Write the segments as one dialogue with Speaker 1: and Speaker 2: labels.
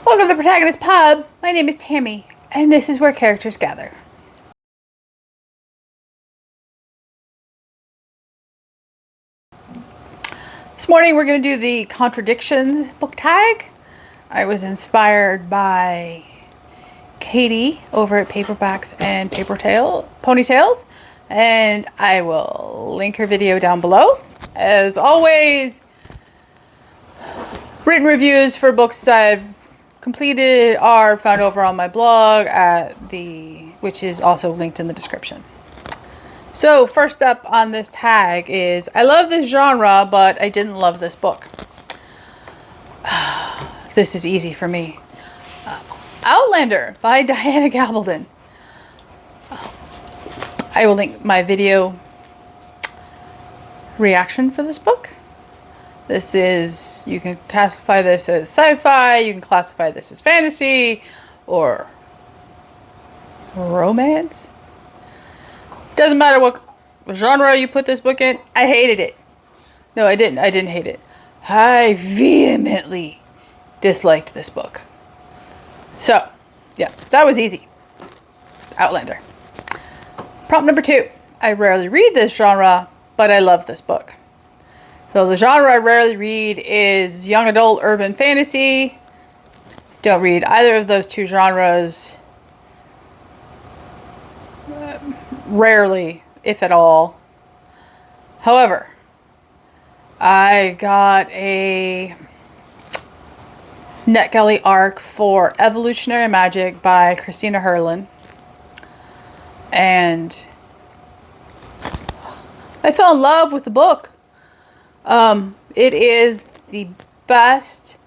Speaker 1: Welcome to the Protagonist Pub. My name is Tammy, and this is where characters gather. This morning we're going to do the Contradictions Book Tag. I was inspired by Katie over at Paperbacks and Ponytails, and I will link her video down below. As always, written reviews for books I've completed are found over on my blog which is also linked in the description. So first up on this tag is, I love this genre, but I didn't love this book. This is easy for me. Outlander by Diana Gabaldon. I will link my video reaction for this book. This is, you can classify this as sci-fi, you can classify this as fantasy, or romance. Doesn't matter what genre you put this book in. I hated it. No, I didn't. I didn't hate it. I vehemently disliked this book. So, yeah, that was easy. Outlander. Prompt number 2. I rarely read this genre, but I love this book. So the genre I rarely read is young adult urban fantasy. Don't read either of those two genres. Rarely, if at all. However, I got a NetGalley arc for Evolutionary Magic by Christina Herlyn, and I fell in love with the book. It is the best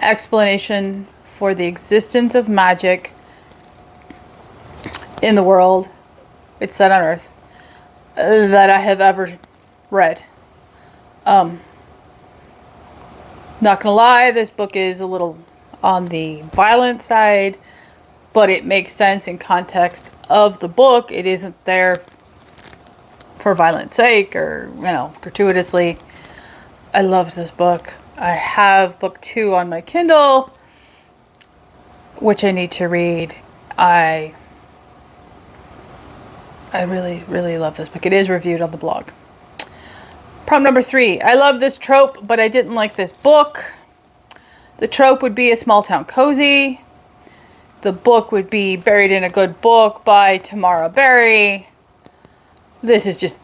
Speaker 1: explanation for the existence of magic in the world, it's set on Earth, that I have ever read. Not gonna lie, this book is a little on the violent side, but it makes sense in context of the book. It isn't there for violence sake or, gratuitously. I loved this book. I have book 2 on my Kindle, which I need to read. I really, really love this book. It is reviewed on the blog. Prompt number 3. I love this trope, but I didn't like this book. The trope would be a small town cozy. The book would be Buried in a Good Book by Tamara Berry. This is just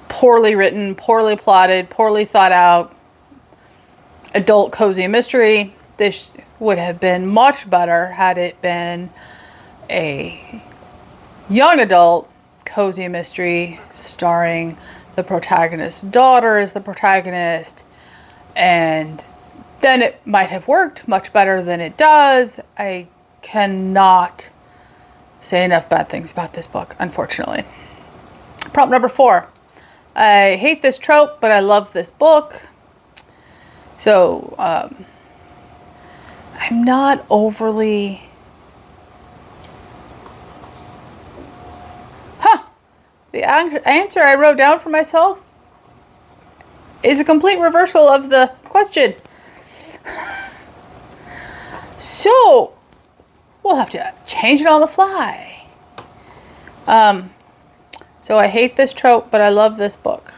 Speaker 1: poorly written, poorly plotted, poorly thought out adult cozy mystery. This would have been much better had it been a young adult cozy mystery starring the protagonist's daughter as the protagonist, and then it might have worked much better than it does. I cannot say enough bad things about this book, unfortunately. Prompt number 4. I hate this trope, but I love this book. So, I'm not overly... The answer I wrote down for myself is a complete reversal of the question. So, we'll have to change it on the fly. So I hate this trope, but I love this book.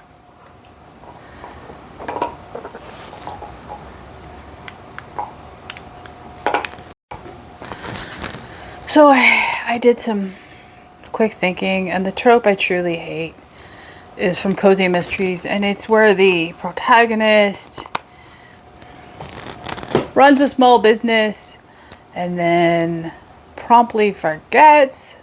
Speaker 1: So I did some quick thinking, and the trope I truly hate is from Cozy Mysteries, and it's where the protagonist runs a small business and then promptly forgets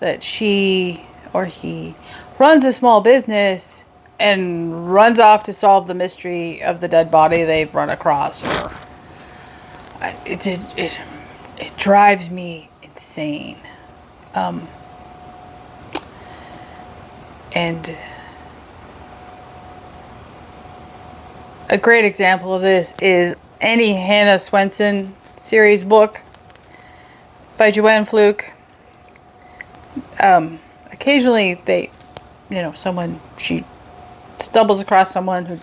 Speaker 1: that she or he runs a small business and runs off to solve the mystery of the dead body they've run across. Or it drives me insane. And a great example of this is any Hannah Swenson series book by Joanne Fluke. Occasionally she stumbles across someone who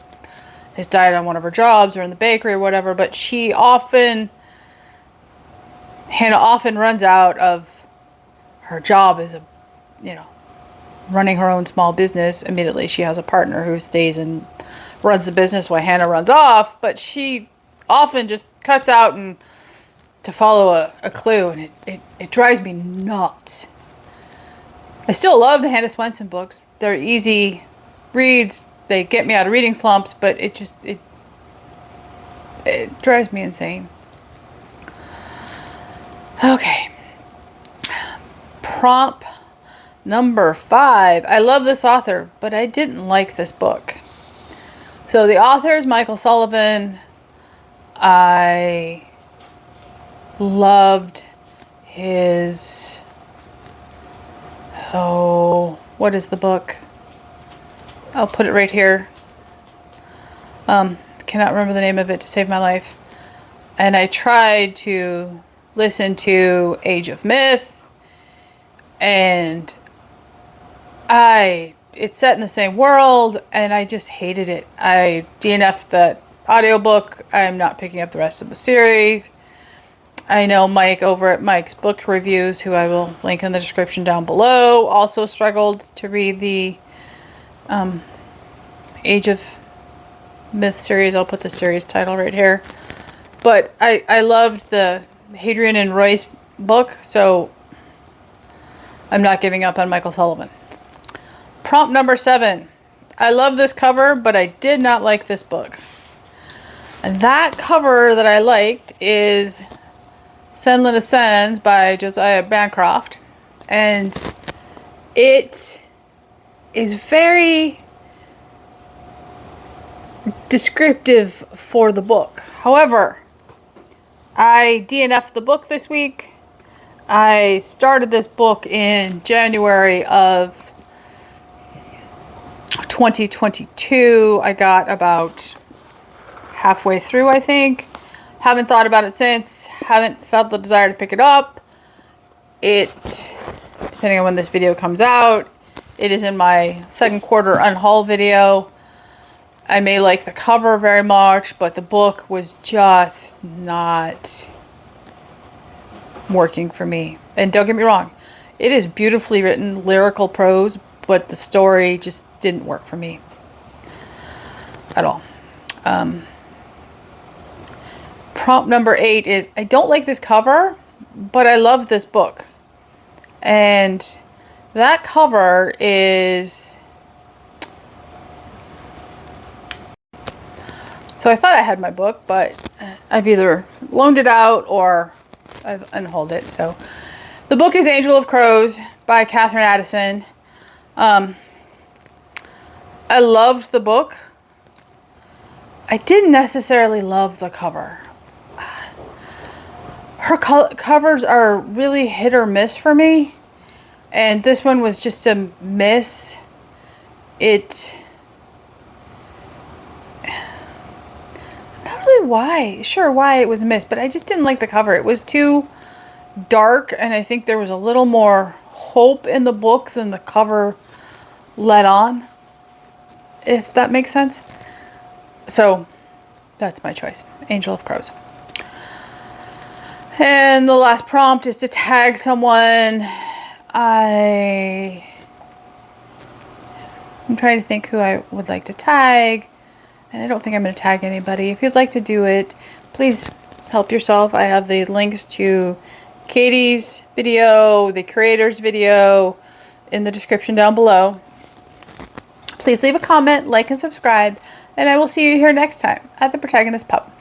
Speaker 1: has died on one of her jobs or in the bakery or whatever, but Hannah often runs out of her job as running her own small business. Immediately she has a partner who stays and runs the business while Hannah runs off, but she often just cuts out and to follow a clue, and it drives me nuts. I still love the Hannah Swenson books. They're easy reads. They get me out of reading slumps, but it drives me insane. Okay. Prompt number 5. I love this author, but I didn't like this book. So the author is Michael Sullivan. I loved his... what is the book? I'll put it right here. Cannot remember the name of it to save my life. And I tried to listen to Age of Myth, and it's set in the same world, and I just hated it. I DNF'd the audiobook. I'm not picking up the rest of the series. I know Mike over at Mike's Book Reviews, who I will link in the description down below, also struggled to read the Age of Myth series. I'll put the series title right here. But I loved the Hadrian and Royce book, so I'm not giving up on Michael Sullivan. Prompt number 7. I love this cover, but I did not like this book. And that cover that I liked is Senlin Ascends by Josiah Bancroft. And it is very descriptive for the book. However, I DNF'd the book this week. I started this book in January of 2022. I got about halfway through, I think. Haven't thought about it since. Haven't felt the desire to pick it up. Depending on when this video comes out, it is in my second quarter unhaul video. I may like the cover very much, but the book was just not working for me. And don't get me wrong, it is beautifully written, lyrical prose, but the story just didn't work for me at all. Prompt number 8 is, I don't like this cover, but I love this book. And that cover is... So I thought I had my book, but I've either loaned it out or I've unhauled it. So the book is Angel of Crows by Katherine Addison. I loved the book. I didn't necessarily love the cover. Her covers are really hit or miss for me. And this one was just a miss. Not really why it was a miss, but I just didn't like the cover. It was too dark, and I think there was a little more hope in the book than the cover let on, if that makes sense. So that's my choice. Angel of Crows. And the last prompt is to tag someone. I'm trying to think who I would like to tag, and I don't think I'm going to tag anybody. If you'd like to do it, please help yourself. I have the links to Katie's video, the creator's video in the description down below. Please leave a comment, like, and subscribe, and I will see you here next time at the Protagonist Pub.